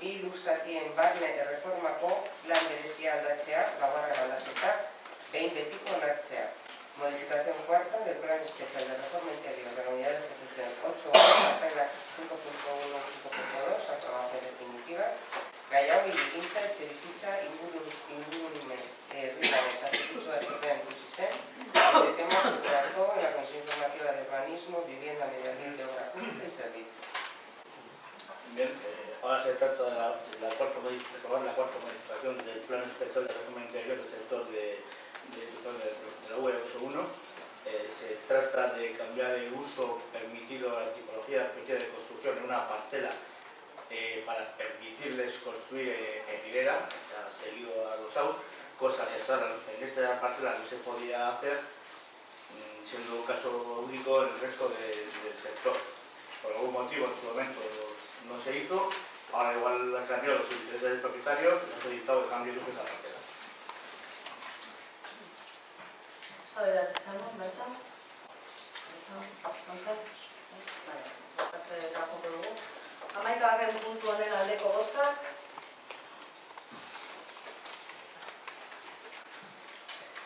bi lursatien barne erreformako lan berezia aldatzea, laugarren aldaketa, behin betiko onartzea. Modificación cuarta del Plan Especial de Reforma Interior de la Unidad de Ejecución 8, reglas 5.1 y 5.2, aprobación definitiva. Gaiau hirigintza, etxebizitza, ingurumen, herriaren eta zerbitzu artean ikusi zen, el tema se trató en la Comisión Informativa de Urbanismo, Vivienda, Medio Ambiente, Obra Pública y Servicios. Bien, ahora se trata de la cuarta modificación del Plan Especial de Reforma Interior del sector de la UE 8.1. Se trata de cambiar el uso permitido a la tipología de construcción en una parcela para permitirles construir en hilera, o sea, seguido a los AUS, cosa que en esta parcela no se podía hacer, siendo un caso único en el resto del sector. Por algún motivo en su momento no se hizo, ahora igual ha cambiado los intereses del propietario y ha solicitado el cambio de uso de esa parcela. Eztabaida izango, Berta? Bozkatzera joko dugu. 11. puntu honen aldeko bozka.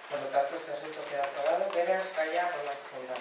Por lo tanto, este asunto queda aprobado. Beraz, gaia onartzen da.